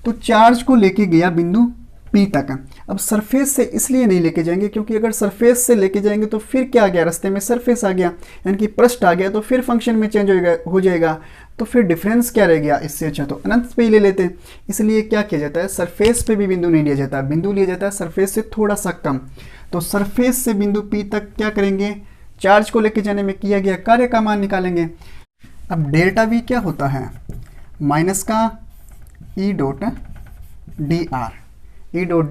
तो चार्ज को लेके गया बिंदु P तक। अब सरफेस से इसलिए नहीं लेके जाएंगे क्योंकि अगर सरफेस से लेके जाएंगे तो फिर क्या आ गया, रास्ते में सरफेस आ गया, यानी कि पृष्ठ आ गया, तो फिर फंक्शन में चेंज हो जाएगा। तो फिर डिफरेंस क्या रह गया, इससे अच्छा तो अनंत पे ही ले लेते। इसलिए क्या किया जाता है, सरफेस पे भी बिंदु नहीं लिया जाता, बिंदु लिया जाता है सरफेस से थोड़ा सा कम। तो सरफेस से बिंदु P तक क्या करेंगे, चार्ज को लेके जाने में किया गया कार्य का मान निकालेंगे। अब डेल्टा V क्या होता है, माइनस का E डॉट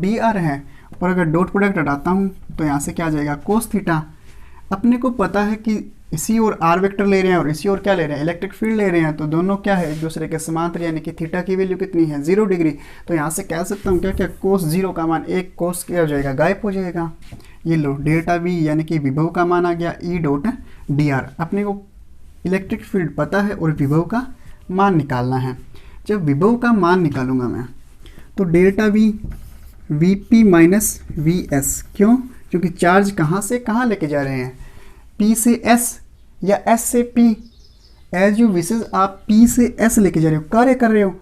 डी आर है, और अगर डॉट प्रोडक्ट हटाता हूँ तो यहाँ से क्या आ जाएगा, कोस थीटा। अपने को पता है कि इसी और आर वेक्टर ले रहे हैं और इसी और क्या ले रहे हैं, इलेक्ट्रिक फील्ड ले रहे हैं, तो दोनों क्या है, एक दूसरे के समांतर, यानी कि थीटा की वैल्यू कितनी है, 0 डिग्री। तो यहाँ से कह सकता हूँ क्या क्या, कोस 0 का मान, एक कोस क्या हो जाएगा, गायब हो जाएगा। ये लो डेल्टा V यानी कि विभव का मान आ गया E डॉट डी आर। अपने को इलेक्ट्रिक फील्ड पता है और विभव का मान निकालना है। जब विभव का मान निकालूंगा मैं, तो delta V Vp minus Vs, क्यों, क्योंकि चार्ज कहाँ से कहाँ लेके जा रहे हैं, P से S या S से P, एज यू विशेष आप P से S लेके जा रहे हो, कार्य कर रहे हो।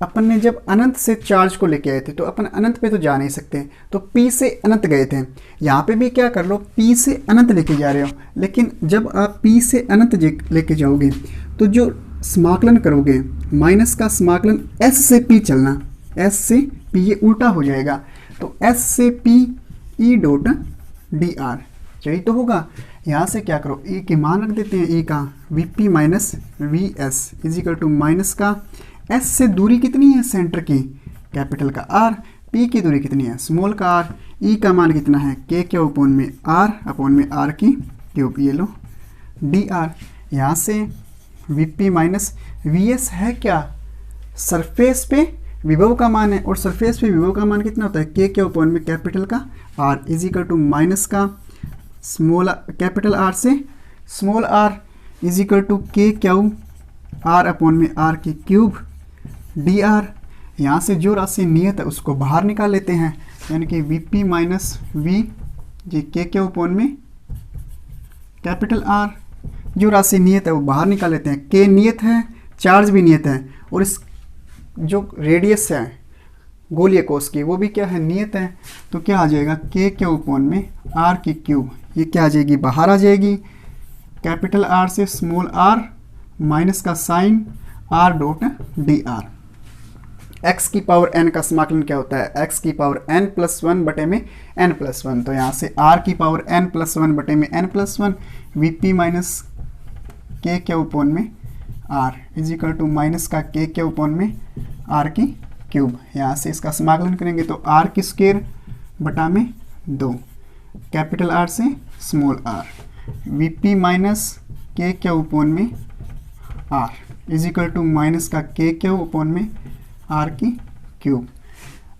अपन ने जब अनंत से चार्ज को लेके आए थे तो अपन अनंत पे तो जा नहीं सकते, तो P से अनंत गए थे। यहाँ पे भी क्या कर लो, P से अनंत लेके जा रहे हो, लेकिन जब आप P से अनंत लेके जाओगे तो जो समाकलन करोगे, माइनस का समाकलन S से P चलना, S से P ये उल्टा हो जाएगा, तो S से P E dot D R, यही तो होगा। यहाँ से क्या करो, E के मान रख देते हैं, E का Vp minus Vs is equal to minus का S से दूरी कितनी है सेंटर की, कैपिटल का R, P की दूरी कितनी है, स्मॉल का R, E का मान कितना है, K के अपॉन में R अपॉन में R की क्यूब, ये लो डी आर। यहाँ से Vp माइनस Vs है क्या, सरफेस पे विभव का मान है, और सरफेस पे विभव का मान कितना होता है, K के अपॉन में कैपिटल का R इजिकल टू माइनस का स्मॉल कैपिटल R से small r is equal to K q R upon में R की क्यूब डी आर। यहाँ से जो राशि नियत है उसको बाहर निकाल लेते हैं, यानी कि Vp माइनस V जी K क्यू अपॉन में कैपिटल R, जो राशि नियत है वो बाहर निकाल लेते हैं। K नियत है, चार्ज भी नियत है, और इस जो रेडियस है गोलीय कोश की वो भी क्या है, नियत है। तो क्या आ जाएगा, K के अपॉन में R की क्यूब, ये क्या आ जाएगी, बाहर आ जाएगी, कैपिटल R से स्मॉल r माइनस का sign R dot D R. x की पावर n का समाकलन क्या होता है, x की पावर n प्लस 1 बटे में n प्लस 1, तो यहाँ से r की पावर n प्लस 1 बटे में n plus 1 Vp minus K के अपॉन में R इजिकल टू माइनस का K के अपॉन में R की क्यूब। यहाँ से इसका समाकलन करेंगे तो R की स्क्वायर बटा में 2, कैपिटल R से small r, Vp minus K के अपॉन में R इजिकल टू माइनस का K के अपॉन में R की cube.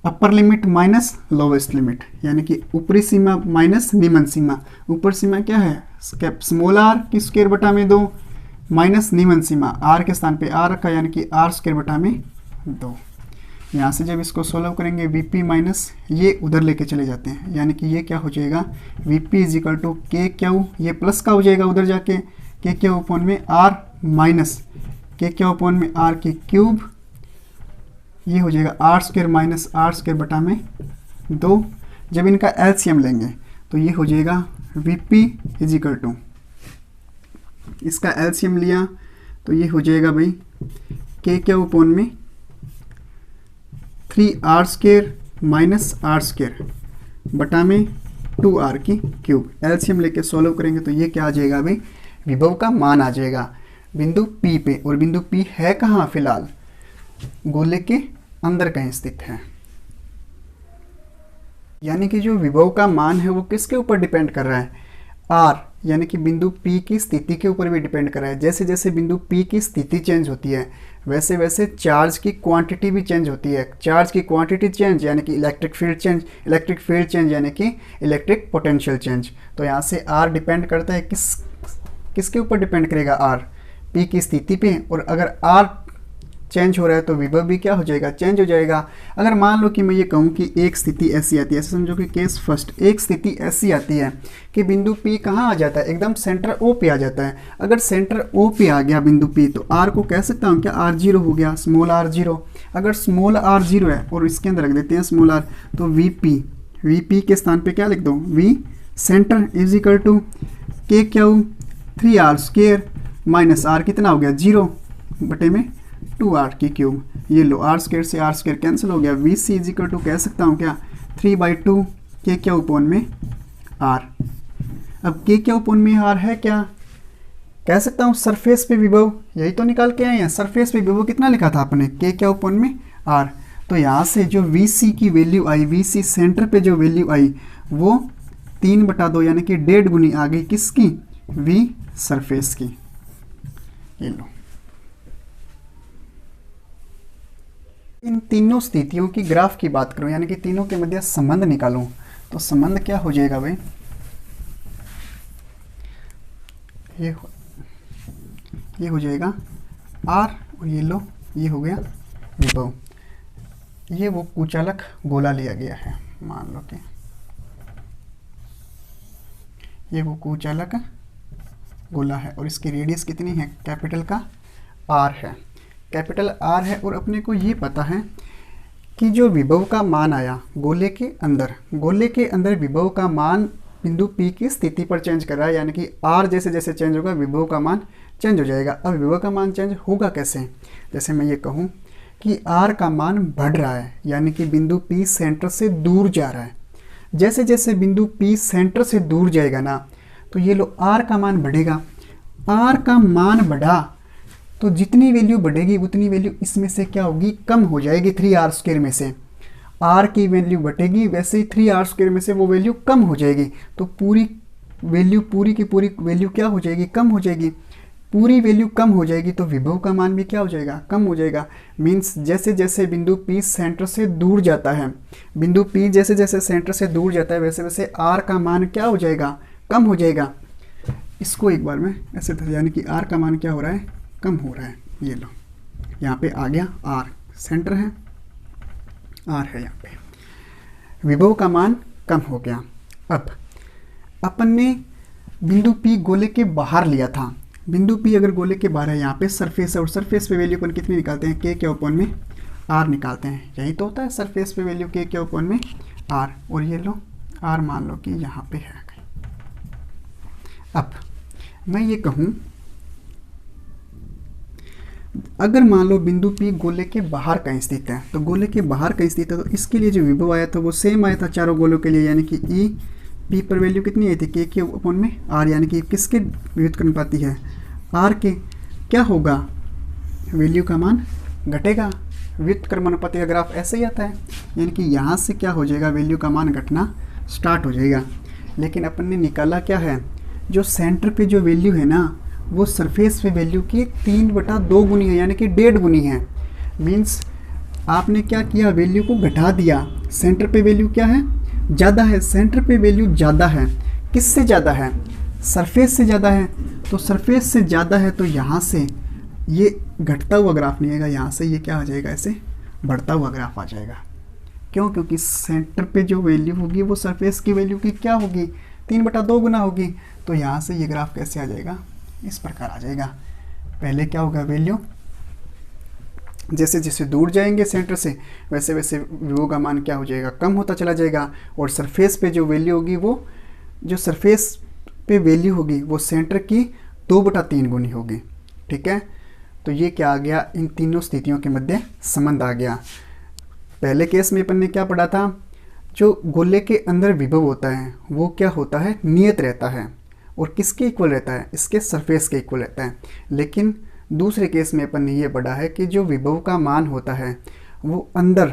Upper limit minus lowest limit, यानी कि ऊपरी सीमा माइनस निम्न सीमा। ऊपर सीमा क्या है, स्मॉल r की स्क्वायर बटा में 2 माइनस निम्न सीमा r के स्थान पे r रखा, यानी कि r स्क्वायर बटा में 2। यहाँ से जब इसको सोल्व करेंगे Vp माइनस ये उधर लेके चले जाते हैं, यानी कि ये क्या हो जाएगा, Vp is equal to K q, ये प्लस का हो जाएगा उधर जाके, के क्या अपॉन में आर माइनस के क्या अपॉन में आर की क्यूब, ये हो जाएगा R square minus R square बटा में 2। जब इनका एलसीएम लेंगे तो ये हो जाएगा वीपी इज इक्वल टू, इसका एलसीएम लिया तो ये हो जाएगा भाई के क्या अपॉन में 3r square minus R square बटा में 2r की क्यूब। एलसीएम लेके सॉल्व करेंगे तो ये क्या आ जाएगा भाई, विभव का मान आ जाएगा बिंदु P पे। और बिंदु P है कहाँ, फिलहाल गोले के अंदर कहीं स्थित है। यानी कि जो विभव का मान है वो किसके ऊपर डिपेंड कर रहा है, R, यानी कि बिंदु P की स्थिति के ऊपर भी डिपेंड कर रहा है। जैसे जैसे बिंदु P की स्थिति चेंज होती है वैसे वैसे चार्ज की क्वांटिटी भी चेंज होती है। चार्ज की क्वांटिटी चेंज यानी कि electric field change, electric field change यानी कि इलेक्ट्रिक पोटेंशियल चेंज। तो यहाँ से R डिपेंड करता है किसके ऊपर डिपेंड करेगा, R P की स्थिति पे। और अगर R चेंज हो रहा है तो विभव भी क्या हो जाएगा, चेंज हो जाएगा। अगर मान लो कि मैं ये कहूँ कि एक स्थिति ऐसी आती है, ऐसे समझो कि केस फर्स्ट, एक स्थिति ऐसी आती है कि बिंदु P कहाँ आ जाता है, एकदम सेंटर O पे आ जाता है। अगर सेंटर O पे आ गया बिंदु P तो R को कह सकता हूँ क्या, R0 हो गया, स्मॉल r0। अगर स्मॉल r0 है और इसके अंदर रख देते हैं स्मॉल r, तो VP के स्थान पे क्या लिख दो, V centre is equal to k q 3r square minus r कितना हो गया 0 बटे में 2r की क्यूब। ये लो r स्क्वायर से r स्क्वायर कैंसिल हो गया। VC इज इक्वल टू कह सकता हूँ क्या 3/2 के क्या अपॉन में r। अब के क्या अपॉन में r है क्या, कह सकता हूँ सरफेस पे विभव, यही तो निकाल के आए हैं। सरफेस पे विभव कितना लिखा था आपने, के क्या अपॉन में r। तो यहाँ से जो VC की वैल्यू आई, VC सेंटर पे जो वैल्यू आई वो 3/2 यानी कि 1.5 गुनी आ गई किसकी, V सरफेस की। ये लो, इन तीनों स्थितियों की ग्राफ की बात करूं यानी कि तीनों के मध्य संबंध निकालूं तो संबंध क्या हो जाएगा भाई, ये हो जाएगा R और ये लो ये हो गया विभव। ये वो कुचालक गोला लिया गया है, मान लो कि ये वो कुचालक गोला है और इसकी रेडियस कितनी है, कैपिटल का R है, कैपिटल R है। और अपने को ये पता है कि जो विभव का मान आया गोले के अंदर विभव का मान बिंदु P की स्थिति पर चेंज कर रहा है, यानी कि R जैसे जैसे चेंज होगा विभव का मान चेंज हो जाएगा। अब विभव का मान चेंज होगा कैसे, जैसे मैं ये कहूँ कि R का मान बढ़ रहा है यानी कि बिंदु P सेंटर से दूर जा रहा है। जैसे जैसे बिंदु P सेंटर से दूर जाएगा ना तो ये लो R का मान बढ़ेगा। R का मान बढ़ा तो जितनी वैल्यू बढ़ेगी उतनी वैल्यू इसमें से क्या होगी, कम हो जाएगी 3r स्क्वायर में से। R की वैल्यू बढ़ेगी वैसे ही 3r स्क्वायर में से वो वैल्यू कम हो जाएगी। तो पूरी की पूरी वैल्यू क्या हो जाएगी, कम हो जाएगी। पूरी वैल्यू कम हो जाएगी तो विभव का मान भी क्या हो जाएगा, कम हो जाएगा। मीन्स जैसे जैसे बिंदु P सेंटर से दूर जाता है, बिंदु P जैसे जैसे सेंटर से दूर जाता है वैसे वैसे R का मान क्या हो जाएगा, कम हो जाएगा। इसको एक बार में ऐसे यानी कि R का मान क्या हो रहा है, कम हो रहा है। ये लो यहाँ पे आ गया R सेंटर है, R है यहाँ पे, विभव का मान कम हो गया। अब अपन ने बिंदु P गोले के बाहर लिया था। बिंदु P अगर गोले के बाहर है, यहाँ पे सरफेस है और सरफेस पे वैल्यू अपन कितनी निकालते हैं, के क्या अपॉन में R निकालते हैं। यही तो होता है सरफेस पे वैल्यू के क्या अपॉन में R। और ये लो R मान लो कि यहाँ पे है। अब मैं ये कहूँ अगर मान लो बिंदु P गोले के बाहर कहीं स्थित है, तो गोले के बाहर कहीं स्थित है तो इसके लिए जो विभव आया था वो सेम आया था चारों गोलों के लिए, यानी कि ई P पर वैल्यू कितनी आई थी, के अपॉन में R, यानी कि किसके व्युत्क्रमानुपाती है, R के। क्या होगा, वैल्यू का मान घटेगा। व्युत्क्रमानुपाती का ग्राफ ऐसे ही आता है, यानी कि यहाँ से क्या हो जाएगा, वैल्यू का मान घटना स्टार्ट हो जाएगा। लेकिन अपन ने निकाला क्या है, जो सेंटर पे जो वैल्यू है ना वो सरफेस पे वैल्यू की 3/2 गुनी है, यानी कि 1.5 गुनी है। मीन्स आपने क्या किया, वैल्यू को घटा दिया। सेंटर पे वैल्यू क्या है, ज़्यादा है। सेंटर पे वैल्यू ज़्यादा है, किससे ज़्यादा है, सरफेस से ज़्यादा है। तो सरफेस से ज़्यादा है तो यहाँ से ये घटता हुआ ग्राफ नहीं आएगा, यहाँ से ये क्या आ जाएगा, ऐसे बढ़ता हुआ ग्राफ आ जाएगा। क्यों, क्योंकि सेंटर पे जो वैल्यू होगी वो सरफेस की वैल्यू की क्या होगी, 3/2 गुना होगी। तो यहाँ से ये ग्राफ कैसे आ जाएगा, इस प्रकार आ जाएगा। पहले क्या होगा, वैल्यू जैसे जैसे दूर जाएंगे सेंटर से वैसे वैसे विभव का मान क्या हो जाएगा, कम होता चला जाएगा। और सरफेस पे जो वैल्यू होगी वो जो सरफेस पे वैल्यू होगी वो सेंटर की 2/3 गुनी होगी। ठीक है, तो ये क्या आ गया, इन तीनों स्थितियों के मध्य संबंध आ गया। पहले केस में अपन ने क्या पढ़ा था, जो गोले के अंदर विभव होता है वो क्या होता है, नियत रहता है और किसके इक्वल रहता है, इसके सरफेस के इक्वल रहता है। लेकिन दूसरे केस में अपन ने ये पढ़ा है कि जो विभव का मान होता है वो अंदर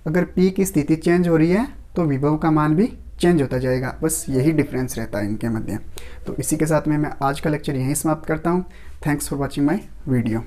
अगर P की स्थिति चेंज हो रही है तो विभव का मान भी चेंज होता जाएगा। बस यही डिफरेंस रहता है इनके मध्य। तो इसी के साथ में मैं आज का लेक्चर यहीं समाप्त करता हूँ। Thanks for watching my video.